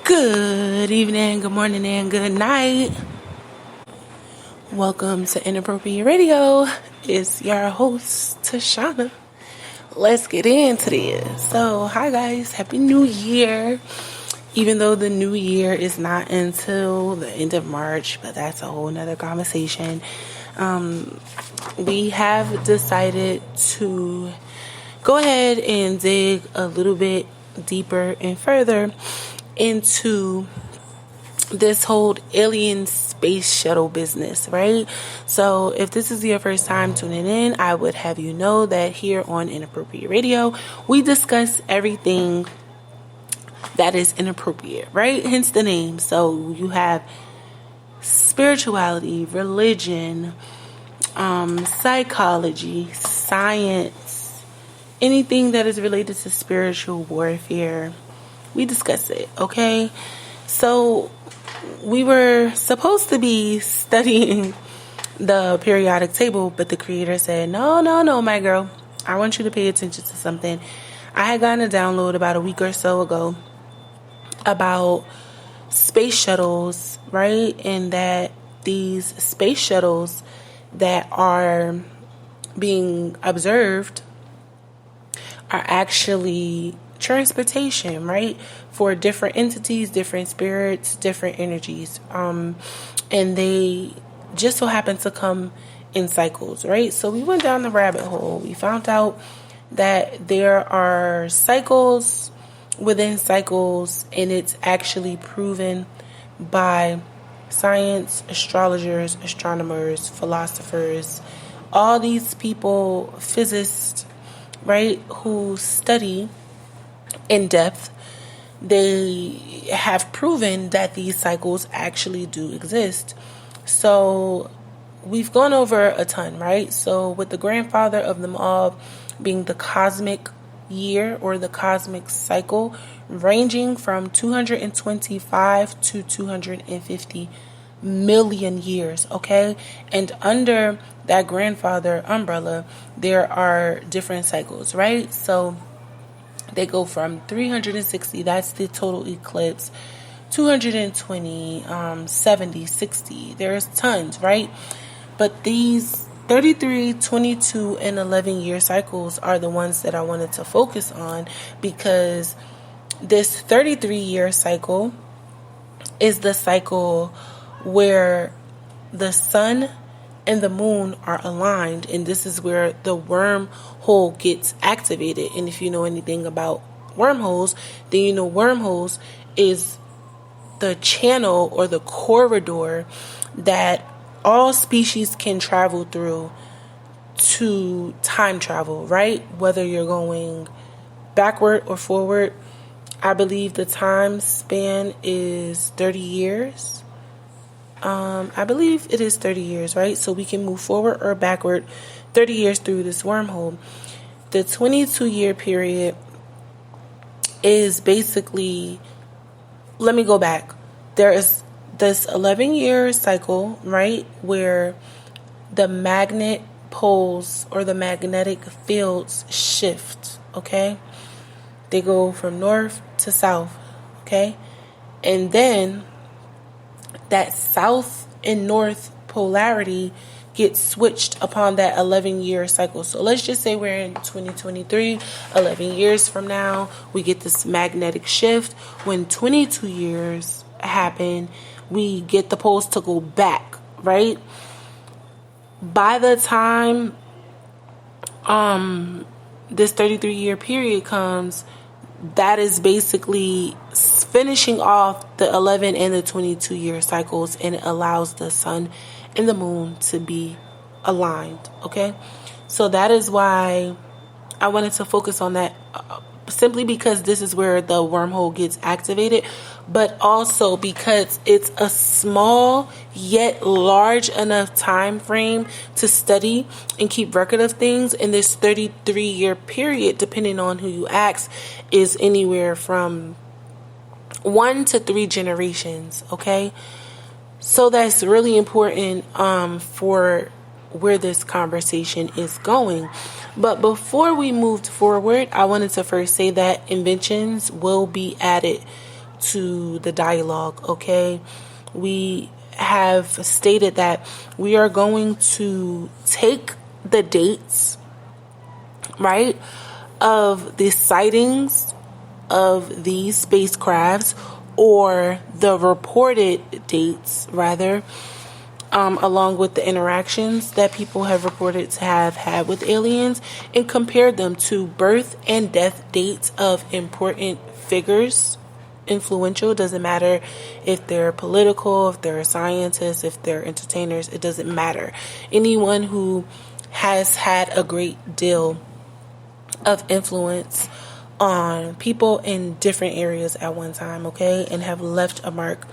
Good evening, good morning, and good night. Welcome to Inappropriate Radio. It's your host, Tashana. Let's get into this. So, hi guys, Happy New Year. Even though the new year is not until the end of March, but that's a whole nother conversation. We have decided to go ahead and dig a little bit deeper and further into this whole alien space shuttle business, right? So if this is your first time tuning in, I would have you know that here on Inappropriate Radio, we discuss everything that is inappropriate, right? Hence the name. So you have spirituality, religion, psychology, science, anything that is related to spiritual warfare. We discuss it, okay? So we were supposed to be studying the periodic table, but the creator said, no, my girl. I want you to pay attention to something. I had gotten a download about a week or so ago about space shuttles, right? And that these space shuttles that are being observed are actually transportation, right, for different entities, different spirits, different energies, and they just so happen to come in cycles, right? So we went down the rabbit hole. We found out that there are cycles within cycles, and it's actually proven by science, astrologers, astronomers, philosophers, all these people, physicists, right, who study in depth. They have proven that these cycles actually do exist. So we've gone over a ton, right? So with the grandfather of them all being the cosmic year or the cosmic cycle, ranging from 225 to 250 million years, okay? And under that grandfather umbrella, there are different cycles, right? So they go from 360, that's the total eclipse, 220, 70, 60. There's tons, right? But these 33, 22, and 11 year cycles are the ones that I wanted to focus on, because this 33 year cycle is the cycle where the sun and the moon are aligned, and this is where the wormhole gets activated. And if you know anything about wormholes, then you know wormholes is the channel or the corridor that all species can travel through to time travel, right? Whether you're going backward or forward. I believe the time span is 30 years. I believe it is 30 years, right? So we can move forward or backward 30 years through this wormhole. The 22-year period is basically, let me go back. There is this 11-year cycle, right, where the magnet poles or the magnetic fields shift, okay? They go from north to south, okay? And then that south and north polarity gets switched upon that 11-year cycle. So let's just say we're in 2023, 11 years from now, we get this magnetic shift. When 22 years happen, we get the poles to go back, right? By the time this 33-year period comes, that is basically finishing off the 11 and the 22-year cycles, and it allows the sun and the moon to be aligned, okay? So that is why I wanted to focus on that, simply because this is where the wormhole gets activated, but also because it's a small yet large enough time frame to study and keep record of things. In this 33-year period, depending on who you ask, is anywhere from 1 to 3 generations, okay? So that's really important for where this conversation is going. But before we moved forward, I wanted to first say that inventions will be added to the dialogue, okay? We have stated that we are going to take the dates, right, of the sightings of these spacecrafts, or the reported dates, rather, along with the interactions that people have reported to have had with aliens, and compare them to birth and death dates of important figures. Influential, doesn't matter if they're political, if they're scientists, if they're entertainers, it doesn't matter. Anyone who has had a great deal of influence on people in different areas at one time, okay, and have left a mark.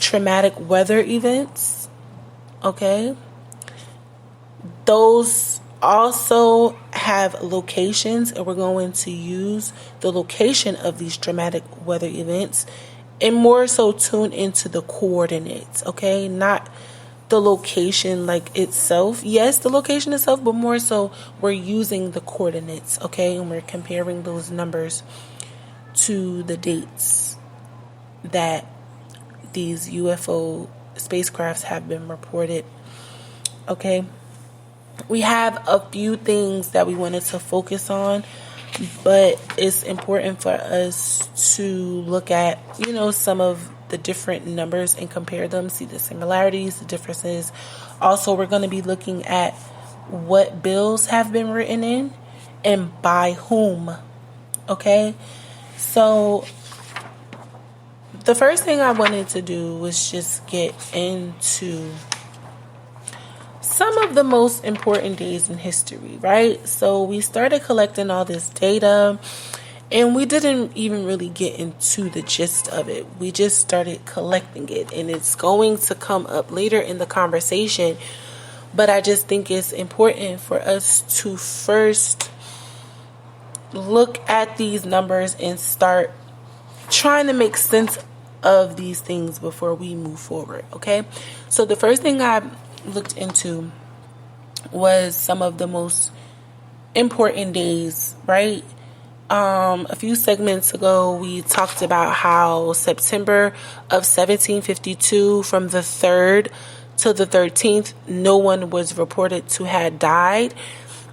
Traumatic weather events, okay, those also have locations, and we're going to use the location of these dramatic weather events and more so tune into the coordinates, okay, not the location like itself. Yes, the location itself, but more so we're using the coordinates, okay, and we're comparing those numbers to the dates that these UFO spacecrafts have been reported, okay. We have a few things that we wanted to focus on, but it's important for us to look at, some of the different numbers and compare them, see the similarities, the differences. Also, we're going to be looking at what bills have been written in and by whom, okay? So the first thing I wanted to do was just get into some of the most important days in history, right? So we started collecting all this data, and we didn't even really get into the gist of it. We just started collecting it, and it's going to come up later in the conversation. But I just think it's important for us to first look at these numbers and start trying to make sense of these things before we move forward, okay? So the first thing I looked into was some of the most important days, right? A few segments ago, we talked about how September of 1752, from the 3rd to the 13th, no one was reported to have died.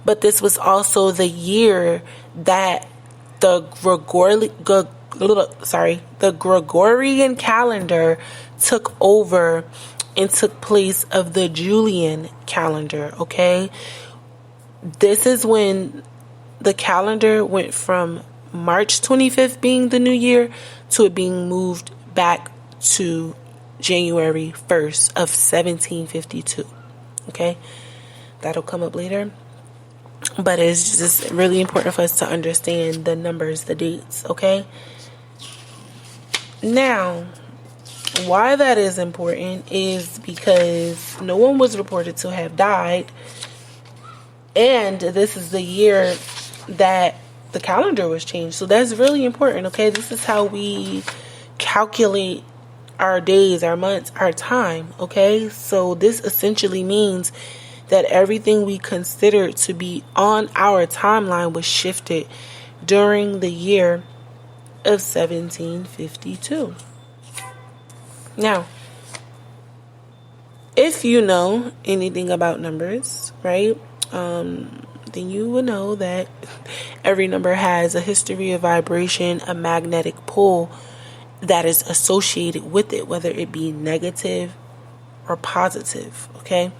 But this was also the year that the Gregorian calendar took over and took place of the Julian calendar, okay? This is when the calendar went from March 25th being the new year to it being moved back to January 1st of 1752, okay? That'll come up later. But it's just really important for us to understand the numbers, the dates, okay? Now, why that is important is because no one was reported to have died, and this is the year that the calendar was changed. So that's really important, okay? This is how we calculate our days, our months, our time, okay? So this essentially means that everything we considered to be on our timeline was shifted during the year of 1752. Now, if you know anything about numbers, right, then you will know that every number has a history, a vibration, a magnetic pull that is associated with it, whether it be negative or positive, okay?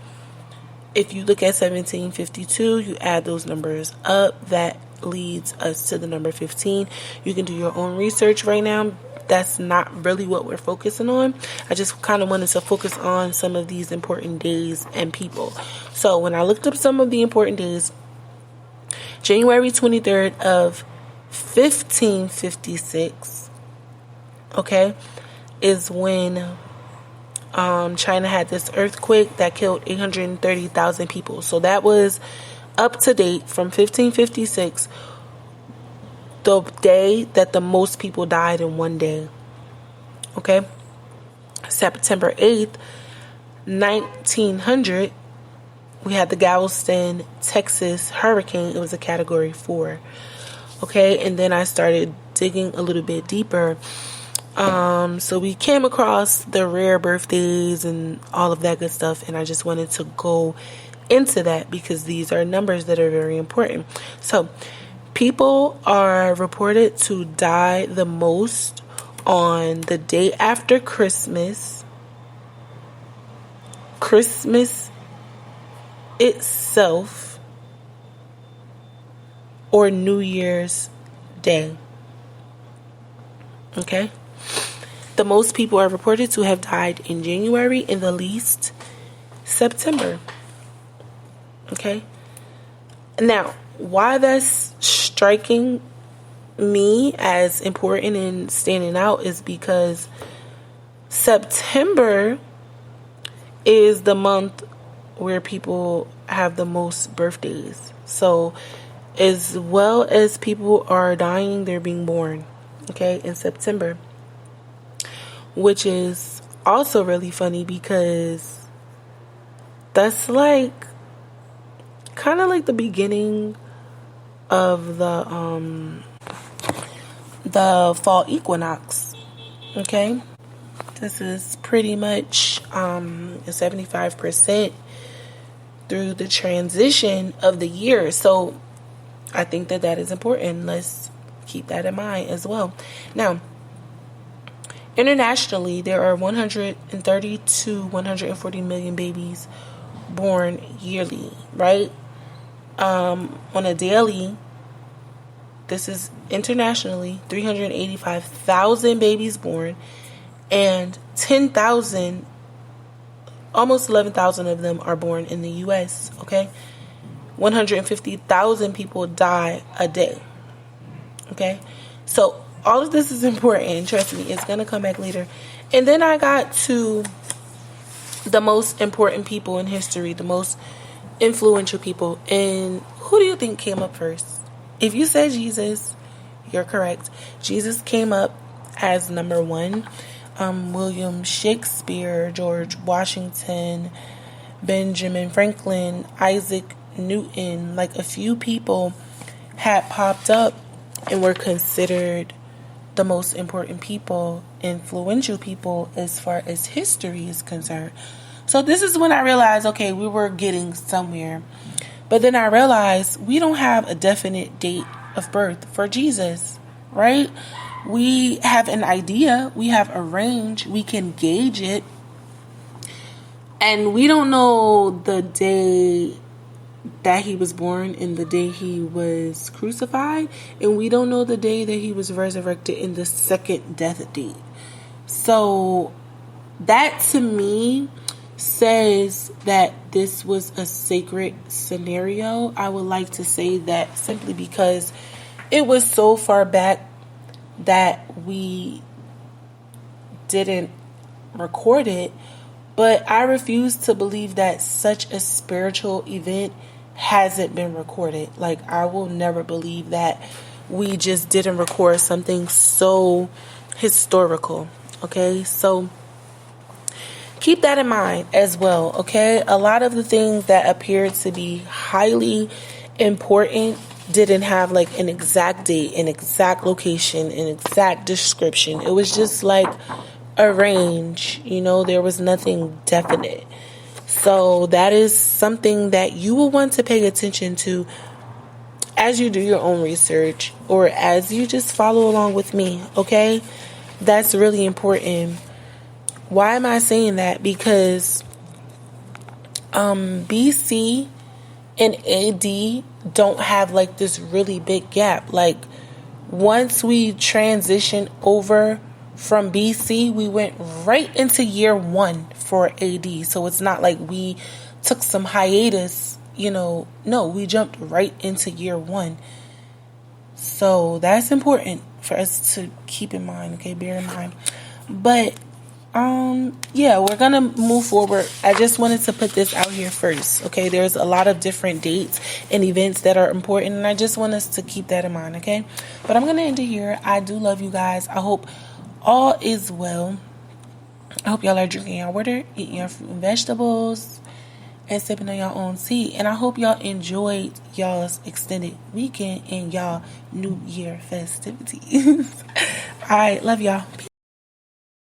If you look at 1752, you add those numbers up, that leads us to the number 15. You can do your own research right now. That's not really what we're focusing on. I just kind of wanted to focus on some of these important days and people. So when I looked up some of the important days, January 23rd of 1556, okay, is when China had this earthquake that killed 830,000 people. So that was up to date from 1556, the day that the most people died in one day. Okay? September 8th, 1900, we had the Galveston, Texas hurricane. It was a category 4. Okay? And then I started digging a little bit deeper. So we came across the rare birthdays and all of that good stuff, and I just wanted to go into that because these are numbers that are very important. So people are reported to die the most on the day after Christmas itself, or New Year's Day. Okay? The most people are reported to have died in January, and the least September. Okay? Now, why that's striking me as important and standing out is because September is the month where people have the most birthdays. So, as well as people are dying, they're being born, okay, in September. Which is also really funny because that's like kind of like the beginning of the fall equinox. Okay, this is pretty much 75% through the transition of the year. So I think that is important. Let's keep that in mind as well. Now, internationally, there are 130 to 140 million babies born yearly, right? On a daily, this is internationally, 385,000 babies born, and 10,000, almost 11,000 of them are born in the U.S., okay? 150,000 people die a day, okay? So all of this is important. Trust me, it's going to come back later. And then I got to the most important people in history, the most influential people. And who do you think came up first? If you said Jesus, you're correct. Jesus came up as number one. William Shakespeare, George Washington, Benjamin Franklin, Isaac Newton, like a few people had popped up and were considered the most important people, influential people as far as history is concerned. So this is when I realized, okay, we were getting somewhere. But then I realized we don't have a definite date of birth for Jesus, right? We have an idea, we have a range, we can gauge it. And we don't know the day that he was born and the day he was crucified, and we don't know the day that he was resurrected in the second death date. So that to me says that this was a sacred scenario. I would like to say that simply because it was so far back that we didn't record it, but I refuse to believe that such a spiritual event hasn't been recorded. Like, I will never believe that we just didn't record something so historical. Okay, so keep that in mind as well. Okay, a lot of the things that appeared to be highly important didn't have like an exact date, an exact location, an exact description. It was just like a range, there was nothing definite. So that is something that you will want to pay attention to as you do your own research or as you just follow along with me, okay? That's really important. Why am I saying that? Because BC and AD don't have like this really big gap. Like, once we transition over from BC, we went right into year 1 for AD. So it's not like we took some hiatus, no, we jumped right into year 1. So that's important for us to keep in mind, okay, bear in mind. But yeah, we're gonna move forward. I just wanted to put this out here first, okay? There's a lot of different dates and events that are important, and I just want us to keep that in mind, okay? But I'm gonna end it here. I do love you guys. I hope all is well. I hope y'all are drinking your water, eating your fruit and vegetables, and sipping on your own tea. And I hope y'all enjoyed y'all's extended weekend and y'all New Year festivities. All right, love y'all. Peace.